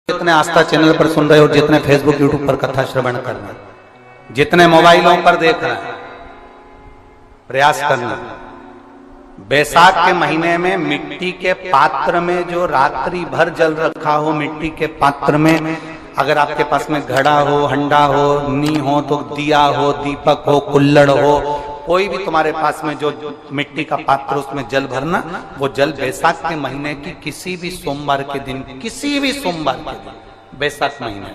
जितने आस्था चैनल पर सुन रहे हो, जितने फेसबुक यूट्यूब पर कथा श्रवण करना, जितने मोबाइलों पर देख रहे हैं, प्रयास करना। बैसाख के महीने में मिट्टी के पात्र में जो रात्रि भर जल रखा हो, मिट्टी के पात्र में, अगर आपके पास में घड़ा हो, हंडा हो, नी हो, तो दिया हो, दीपक हो, कुल्लड़ हो, कोई भी तुम्हारे पास में जो मिट्टी का पात्र, उसमें जल भरना। वो जल बैसाख के महीने की किसी भी सोमवार के दिन, किसी भी सोमवार के दिन, बैसाख महीने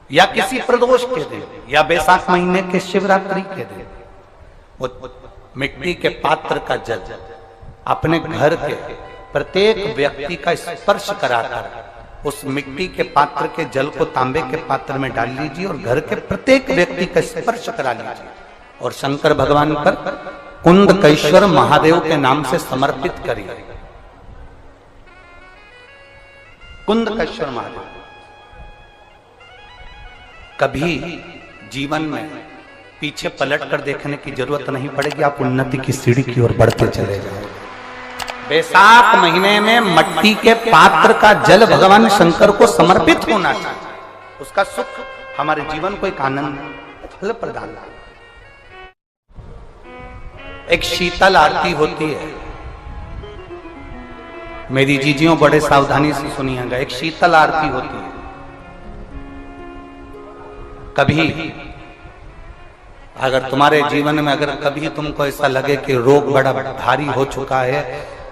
या किसी प्रदोष के दिन, या बैसाख महीने के शिवरात्रि के दिन, वो मिट्टी के पात्र का जल अपने घर के प्रत्येक व्यक्ति का स्पर्श कराकर उस मिट्टी के पात्र के जल को तांबे के पात्र में डाल लीजिए और घर के प्रत्येक व्यक्ति का स्पर्श करा लीजिए और शंकर भगवान पर कुंदकेश्वर महादेव के नाम से समर्पित करिए। कुंदकेश्वर महादेव। कभी जीवन में पीछे पलट कर देखने की जरूरत नहीं पड़ेगी, आप उन्नति की सीढ़ी की ओर बढ़ते चले जाओगे। बैसाख महीने में मिट्टी के पात्र का जल भगवान शंकर को समर्पित होना चाहिए। उसका सुख हमारे जीवन को एक आनंद फल प्रदान। एक शीतल आरती होती है, मेरी जीजियों बड़े सावधानी से सुनिएगा। एक शीतल आरती होती है। कभी अगर तुम्हारे जीवन में अगर कभी तुमको ऐसा लगे कि रोग बड़ा भारी हो चुका है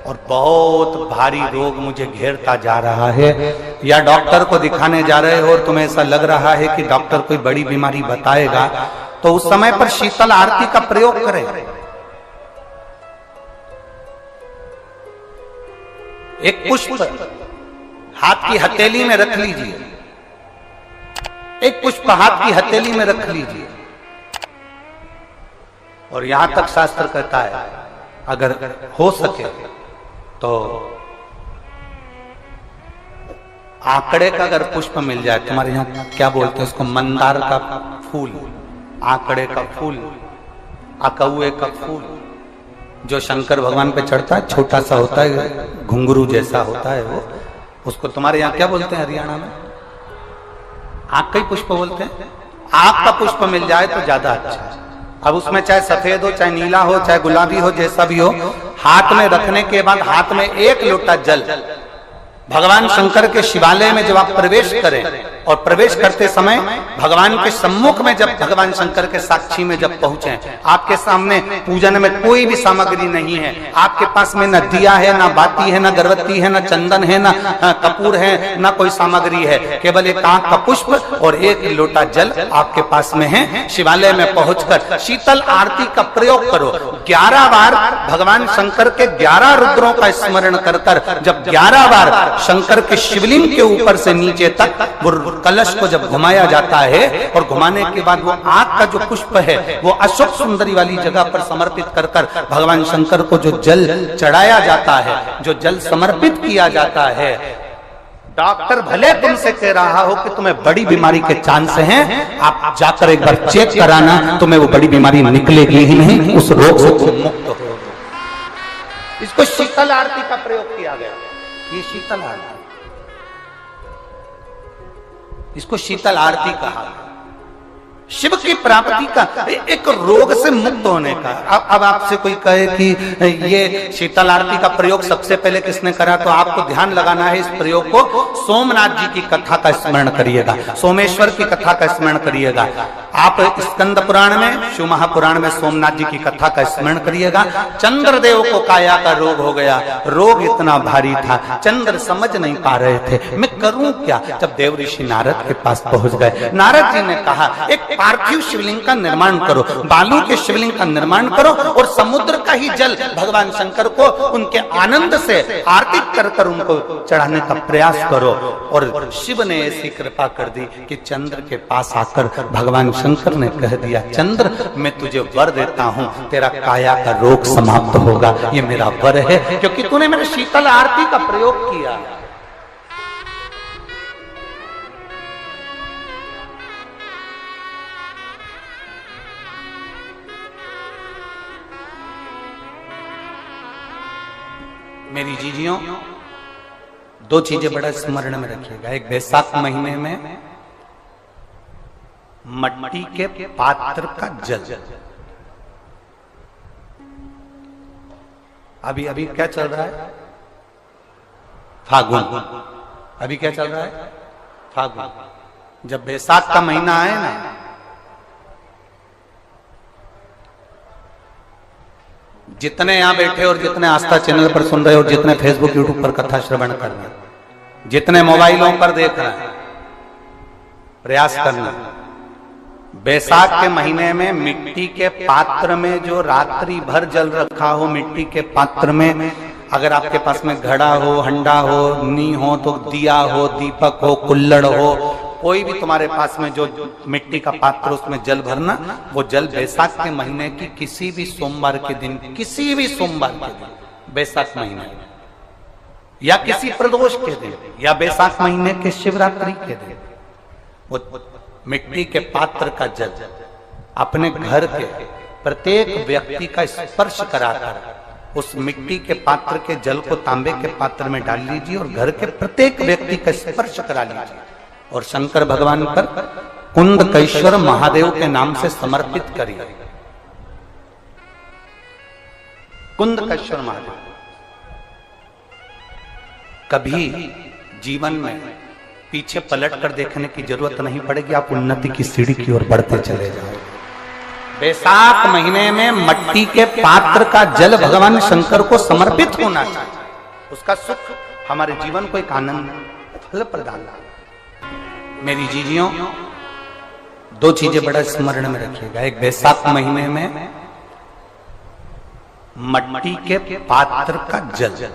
और बहुत भारी रोग मुझे घेरता जा रहा है, या डॉक्टर को दिखाने जा रहे हो और तुम्हें ऐसा लग रहा है कि डॉक्टर कोई बड़ी बीमारी बताएगा, तो उस समय पर शीतल आरती का प्रयोग करें। एक पुष्प हाथ की हथेली में रख लीजिए, एक पुष्प हाथ की हथेली में रख लीजिए, और यहां तक शास्त्र कहता है अगर हो सके तो आंकड़े का अगर पुष्प मिल जाए, तुम्हारे यहां क्या बोलते हैं उसको, मंदार का फूल, आंकड़े का फूल, अकौए का फूल, जो शंकर भगवान पे चढ़ता है, छोटा सा होता है, घुंघरू जैसा होता है वो, उसको तुम्हारे यहाँ क्या बोलते हैं हरियाणा में? आंख का ही पुष्प बोलते हैं। आंख का पुष्प मिल जाए तो ज्यादा अच्छा है। अब उसमें चाहे सफेद हो, चाहे नीला हो, चाहे गुलाबी हो, जैसा भी हो, हाथ में रखने के बाद हाथ में एक लोटा जल भगवान शंकर के शिवालय में जब आप प्रवेश करें, और प्रवेश करते समय भगवान के सम्मुख में, जब भगवान शंकर के साक्षी में जब पहुंचे, आपके सामने पूजन में कोई भी सामग्री नहीं है, आपके पास में न दिया है, न बाती है, न गर्भवती है, न चंदन है, न कपूर है, न कोई सामग्री है, केवल एक आंख का पुष्प और एक लोटा जल आपके पास में है। शिवालय में पहुंचकर शीतल आरती का प्रयोग करो। 11 बार भगवान शंकर के 11 रुद्रों का स्मरण कर कर जब 11 बार शंकर के शिवलिंग के ऊपर से नीचे तक कलश को जब घुमाया जाता है, और घुमाने के बाद वो आग का जो पुष्प है वो अशोक सुंदरी वाली जगह पर समर्पित कर कर भगवान शंकर को जो जल चढ़ाया जाता है, जो जल समर्पित किया जाता है, डॉक्टर भले तुमसे कह रहा हो कि तुम्हें बड़ी बीमारी के चांस हैं, आप जाकर एक बार चेक कराना, तुम्हें वो बड़ी बीमारी निकलेगी ही नहीं, उस रोग से तुम मुक्त हो। इसको शीतल आरती का प्रयोग किया गया। ये शीतल आरती, इसको शीतल आरती कहा। शिव की प्राप्ति का, एक रोग से मुक्त होने का। अब आपसे कोई कहे कि ये शीतल आरती का प्रयोग सबसे पहले किसने करा, तो आपको ध्यान लगाना है इस प्रयोग को। सोमनाथ जी की कथा का स्मरण करिएगा, सोमेश्वर की कथा का स्मरण करिएगा। आप स्कंद पुराण में, शिव महापुराण में सोमनाथ जी की कथा का स्मरण करिएगा। चंद्रदेव को काया का रोग हो गया, रोग इतना भारी था, चंद्र समझ नहीं पा रहे थे मैं करूं क्या। जब देव ऋषि नारद के पास पहुंच गए, नारद जी ने कहा एक पार्थिव शिवलिंग का निर्माण करो, बालू के शिवलिंग का निर्माण करो, और समुद्र का ही जल भगवान शंकर को उनके आनंद से आरती कर कर उनको चढ़ाने का प्रयास करो। और शिव ने ऐसी कृपा कर दी कि चंद्र के पास आकर भगवान शंकर ने कह दिया, चंद्र मैं तुझे वर देता हूं, तेरा काया का रोग समाप्त होगा, ये मेरा वर है, क्योंकि तूने मेरे शीतल आरती का प्रयोग किया। मेरी जीजियों, दो चीजें बड़ा स्मरण में रखिएगा। एक बैसाख महीने में मट्टी के पात्र का जल। अभी अभी क्या चल रहा है? फागुन। अभी क्या चल रहा है? फागुन। जब बैसाख का महीना आए ना, जितने यहां बैठे और जितने आस्था चैनल पर सुन रहे हो, जितने फेसबुक यूट्यूब पर कथा श्रवण कर रहे हैं, जितने मोबाइलों पर देख रहे हैं, प्रयास करना बैसाख के महीने में मिट्टी के पात्र में जो रात्रि भर जल रखा हो, मिट्टी के पात्र में, अगर आपके पास में घड़ा हो, हंडा हो, नी हो, तो दिया हो, दीपक हो, कुल्लड़ हो, कोई भी तुम्हारे पास में जो मिट्टी का पात्र, उसमें जल भरना। वो जल बैसाख के महीने की किसी भी सोमवार के दिन, किसी भी सोमवार के दिन, बैसाख महीने या किसी प्रदोष के दिन, या बैसाख महीने के शिवरात्रि के दिन, वो मिट्टी के पात्र का जल अपने घर के प्रत्येक व्यक्ति का स्पर्श कराकर उस मिट्टी के पात्र के जल को तांबे के पात्र में डाल लीजिए और घर के प्रत्येक व्यक्ति का स्पर्श करा लीजिए और शंकर भगवान पर कुंडकेश्वर महादेव के नाम से समर्पित करिए। कुंडकेश्वर महादेव। कभी जीवन में पीछे पलट कर देखने की जरूरत नहीं पड़ेगी, आप उन्नति की सीढ़ी की ओर बढ़ते चले जाओ। बैसाख महीने में मट्टी के पात्र का जल भगवान शंकर को समर्पित होना चाहिए। उसका सुख हमारे जीवन को एक आनंद फल प्रदान। मेरी जीजियों, दो चीजें बड़ा स्मरण में रखिएगा। एक, बैसाख महीने में मट्टी के पात्र का जल।